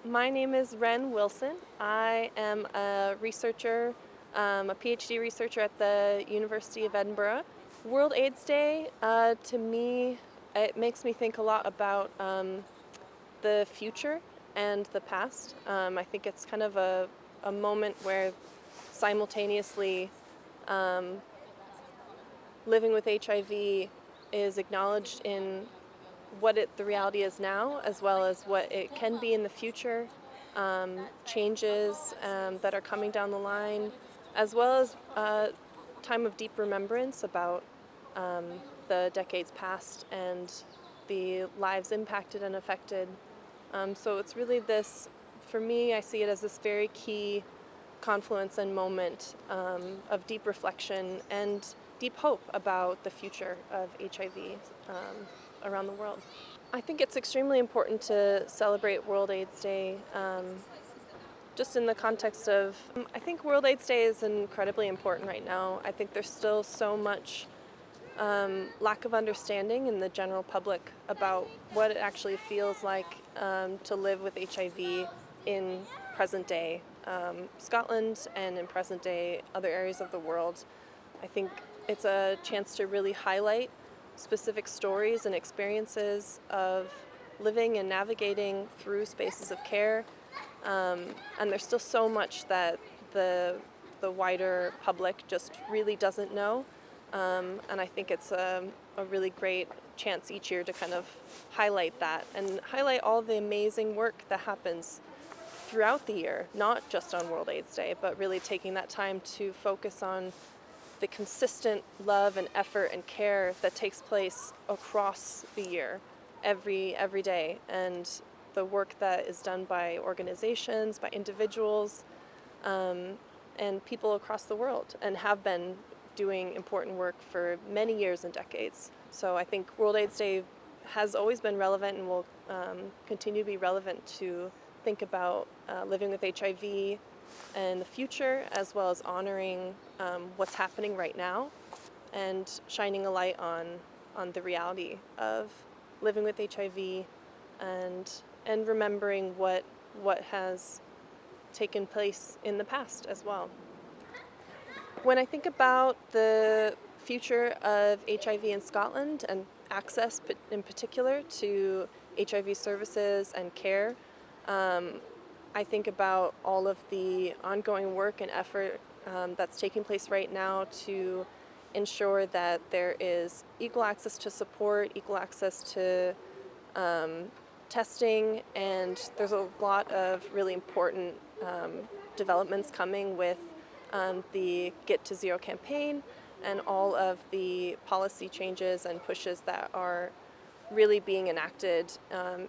My name is Wren Wilson. I am a researcher, a PhD researcher at the University of Edinburgh. World AIDS Day, to me, it makes me think a lot about the future and the past. I think it's kind of a moment where simultaneously um, living with HIV is acknowledged in the reality is now, as well as what it can be in the future, changes that are coming down the line, as well as a time of deep remembrance about um, the decades past and the lives impacted and affected. So it's really this, for me, I see it as this very key confluence and moment of deep reflection and deep hope about the future of HIV around the world. I think it's extremely important to celebrate World AIDS Day just in the context of, I think World AIDS Day is incredibly important right now. I think there's still so much lack of understanding in the general public about what it actually feels like to live with HIV in present day Scotland and in present day other areas of the world. I think it's a chance to really highlight specific stories and experiences of living and navigating through spaces of care. And there's still so much that the wider public just really doesn't know. And I think it's a really great chance each year to kind of highlight that and highlight all the amazing work that happens throughout the year, not just on World AIDS Day, but really taking that time to focus on the consistent love and effort and care that takes place across the year, every day, and the work that is done by organizations, by individuals, and people across the world, and have been doing important work for many years and decades. So I think World AIDS Day has always been relevant and will continue to be relevant to think about living with HIV in the future, as well as honoring what's happening right now and shining a light on the reality of living with HIV and remembering what has taken place in the past as well. When I think about the future of HIV in Scotland and access in particular to HIV services and care, I think about all of the ongoing work and effort that's taking place right now to ensure that there is equal access to support, equal access to testing, and there's a lot of really important developments coming with the Get to Zero campaign and all of the policy changes and pushes that are really being enacted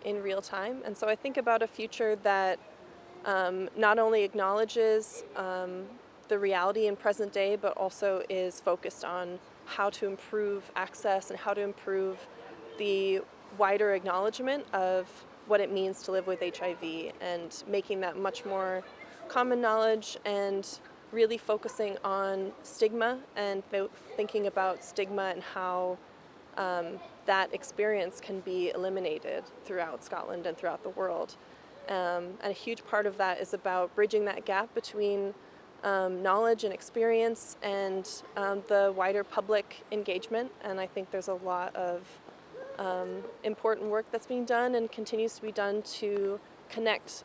in real time. And so I think about a future that not only acknowledges the reality in present day, but also is focused on how to improve access and how to improve the wider acknowledgement of what it means to live with HIV and making that much more common knowledge and really focusing on stigma and thinking about stigma and how that experience can be eliminated throughout Scotland and throughout the world. And a huge part of that is about bridging that gap between knowledge and experience and the wider public engagement. And I think there's a lot of important work that's being done and continues to be done to connect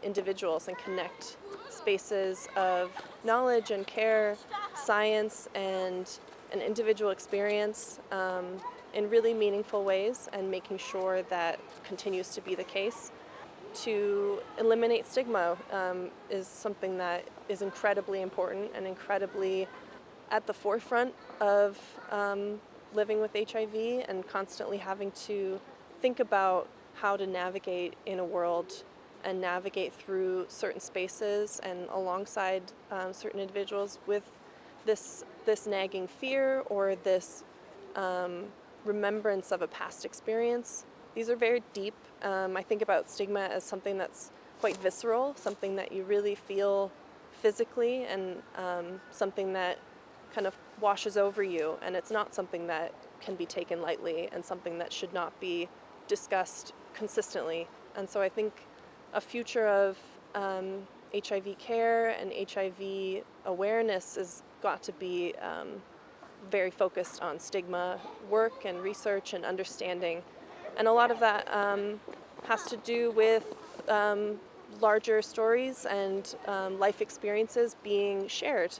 individuals and connect spaces of knowledge and care, science, and an individual experience in really meaningful ways, and making sure that continues to be the case. To eliminate stigma is something that is incredibly important and incredibly at the forefront of living with HIV, and constantly having to think about how to navigate in a world and navigate through certain spaces and alongside certain individuals with this nagging fear or this remembrance of a past experience. These are very deep. I think about stigma as something that's quite visceral, something that you really feel physically, and something that kind of washes over you, and it's not something that can be taken lightly and something that should not be discussed consistently. And so I think a future of HIV care and HIV awareness has got to be very focused on stigma work and research and understanding. And a lot of that has to do with larger stories and life experiences being shared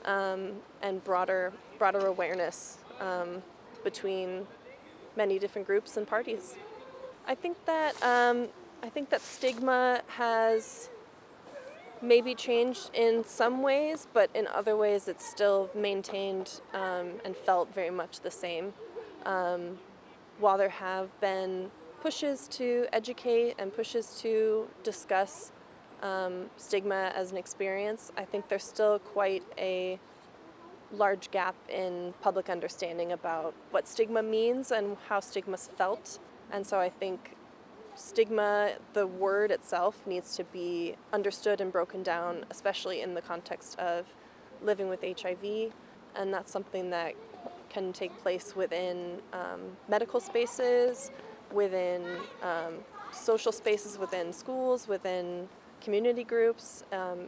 and broader awareness between many different groups and parties. I think that stigma has maybe changed in some ways, but in other ways it's still maintained and felt very much the same. While there have been pushes to educate and pushes to discuss stigma as an experience, I think there's still quite a large gap in public understanding about what stigma means and how stigma's felt. And so I think stigma, the word itself, needs to be understood and broken down, especially in the context of living with HIV. And that's something that can take place within medical spaces, within social spaces, within schools, within community groups.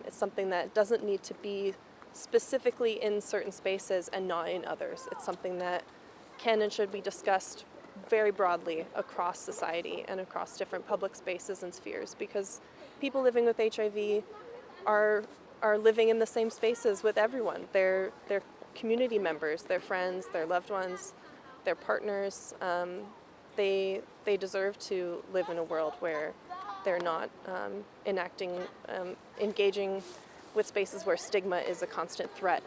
It's something that doesn't need to be specifically in certain spaces and not in others. It's something that can and should be discussed very broadly across society and across different public spaces and spheres, because people living with HIV are living in the same spaces with everyone. They're community members, their friends, their loved ones, their partners. They deserve to live in a world where they're not engaging with spaces where stigma is a constant threat.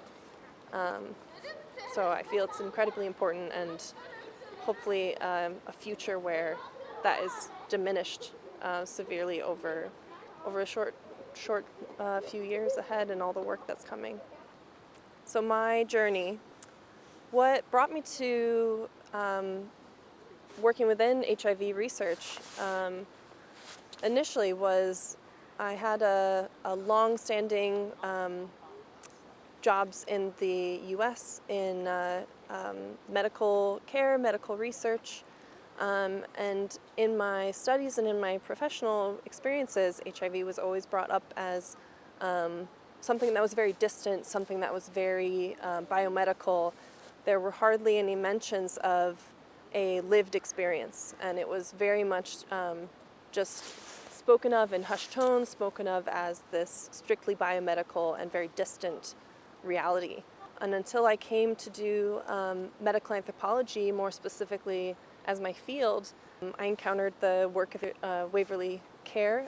So I feel it's incredibly important, and hopefully a future where that is diminished severely over a short few years ahead, and all the work that's coming. So my journey, what brought me to working within HIV research initially was I had a long-standing jobs in the U.S. in medical care, medical research, and in my studies and in my professional experiences, HIV was always brought up as something that was very distant, something that was very biomedical. There were hardly any mentions of a lived experience, and it was very much just spoken of in hushed tones, spoken of as this strictly biomedical and very distant reality. And until I came to do medical anthropology, more specifically as my field, I encountered the work of Waverly Care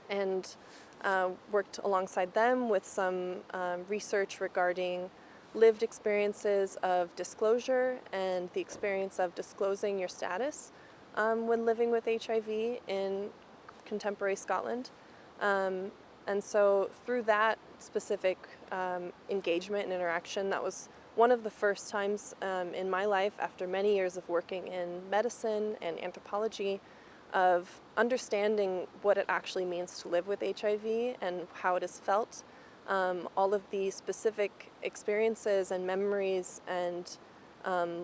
and worked alongside them with some research regarding lived experiences of disclosure and the experience of disclosing your status when living with HIV in contemporary Scotland. And so through that specific engagement and interaction, that was one of the first times in my life, after many years of working in medicine and anthropology, of understanding what it actually means to live with HIV and how it is felt. All of the specific experiences and memories and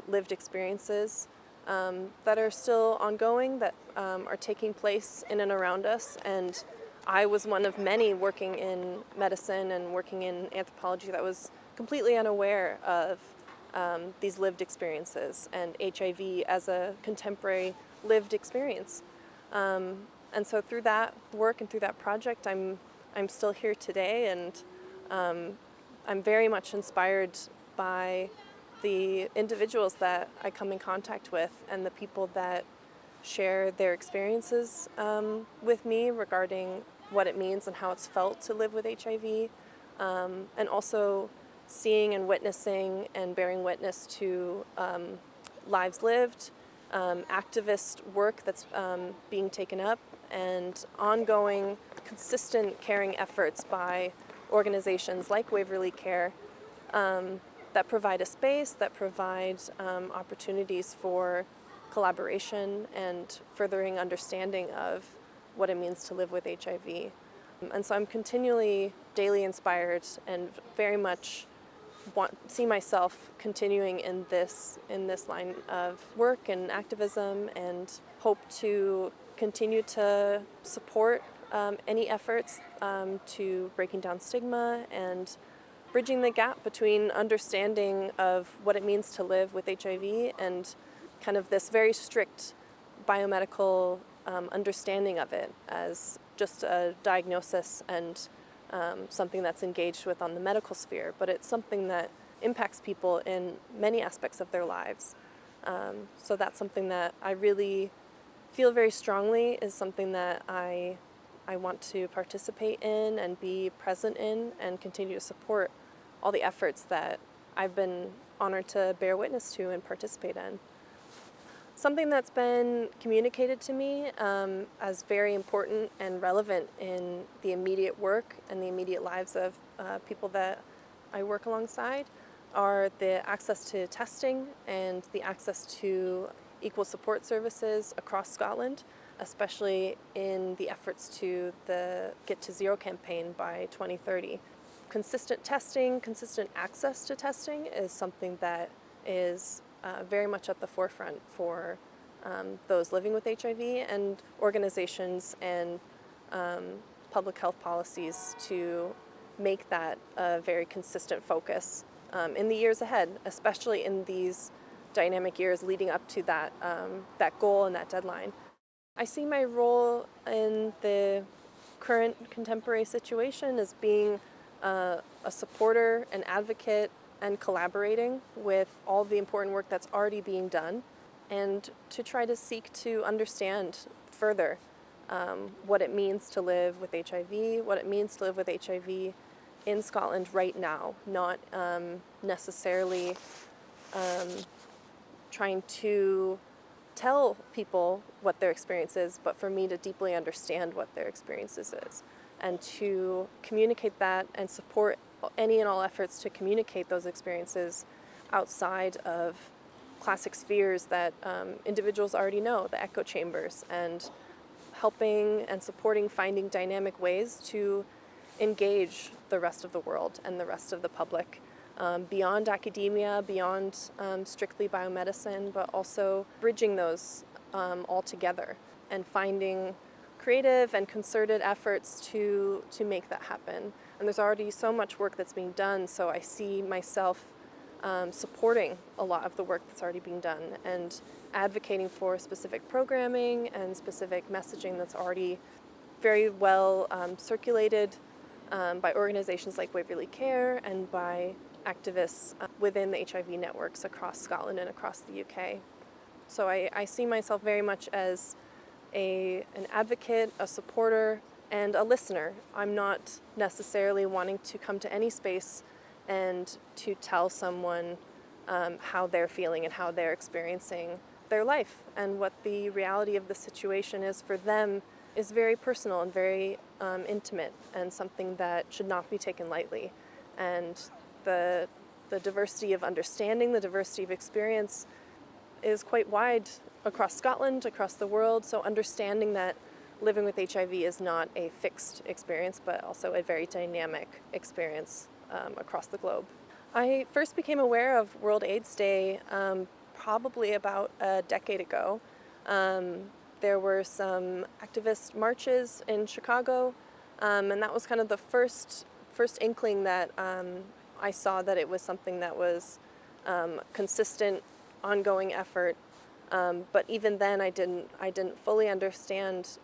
lived experiences that are still ongoing, that are taking place in and around us. And I was one of many working in medicine and working in anthropology that was completely unaware of these lived experiences and HIV as a contemporary lived experience. And so through that work and through that project, I'm still here today, and I'm very much inspired by the individuals that I come in contact with and the people that share their experiences with me regarding what it means and how it's felt to live with HIV, and also seeing and witnessing and bearing witness to lives lived, activist work that's being taken up, and ongoing, consistent caring efforts by organizations like Waverly Care that provide a space, that provide opportunities for collaboration and furthering understanding of what it means to live with HIV. And so I'm continually, daily inspired and very much see myself continuing in this line of work and activism, and hope to continue to support any efforts to breaking down stigma and bridging the gap between understanding of what it means to live with HIV and kind of this very strict biomedical understanding of it as just a diagnosis and something that's engaged with on the medical sphere, but it's something that impacts people in many aspects of their lives. So that's something that I really feel very strongly is something that I want to participate in and be present in and continue to support all the efforts that I've been honored to bear witness to and participate in. Something that's been communicated to me as very important and relevant in the immediate work and the immediate lives of people that I work alongside are the access to testing and the access to equal support services across Scotland, especially in the efforts to the Get to Zero campaign by 2030. Consistent testing, consistent access to testing is something that is very much at the forefront for those living with HIV and organizations and public health policies to make that a very consistent focus in the years ahead, especially in these dynamic years leading up to that goal and that deadline. I see my role in the current contemporary situation as being a supporter, an advocate, and collaborating with all the important work that's already being done, and to try to seek to understand further what it means to live with HIV, what it means to live with HIV in Scotland right now, not necessarily trying to tell people what their experience is, but for me to deeply understand what their experiences is and to communicate that and support any and all efforts to communicate those experiences outside of classic spheres that individuals already know, the echo chambers, and helping and supporting finding dynamic ways to engage the rest of the world and the rest of the public beyond academia, beyond strictly biomedicine, but also bridging those all together and finding creative and concerted efforts to make that happen. And there's already so much work that's being done, so I see myself supporting a lot of the work that's already being done and advocating for specific programming and specific messaging that's already very well circulated by organizations like Waverley Care and by activists within the HIV networks across Scotland and across the UK. So I see myself very much as an advocate, a supporter, and a listener. I'm not necessarily wanting to come to any space and to tell someone how they're feeling and how they're experiencing their life, and what the reality of the situation is for them is very personal and very intimate, and something that should not be taken lightly. And the diversity of understanding, the diversity of experience is quite wide across Scotland, across the world, so understanding that living with HIV is not a fixed experience, but also a very dynamic experience across the globe. I first became aware of World AIDS Day probably about a decade ago. There were some activist marches in Chicago, and that was kind of the first inkling that I saw that it was something that was consistent, ongoing effort. But even then, I didn't fully understand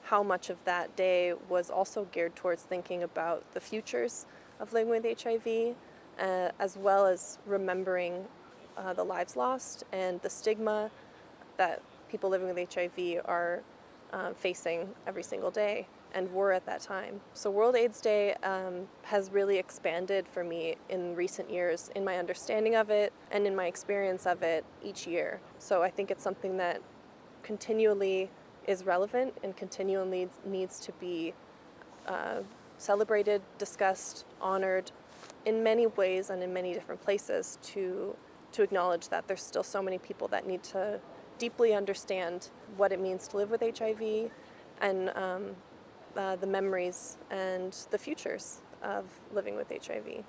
how much of that day was also geared towards thinking about the futures of living with HIV, as well as remembering the lives lost and the stigma that people living with HIV are facing every single day and were at that time. So World AIDS Day has really expanded for me in recent years in my understanding of it and in my experience of it each year. So I think it's something that continually is relevant and continually needs to be celebrated, discussed, honored in many ways and in many different places to acknowledge that there's still so many people that need to deeply understand what it means to live with HIV and the memories and the futures of living with HIV.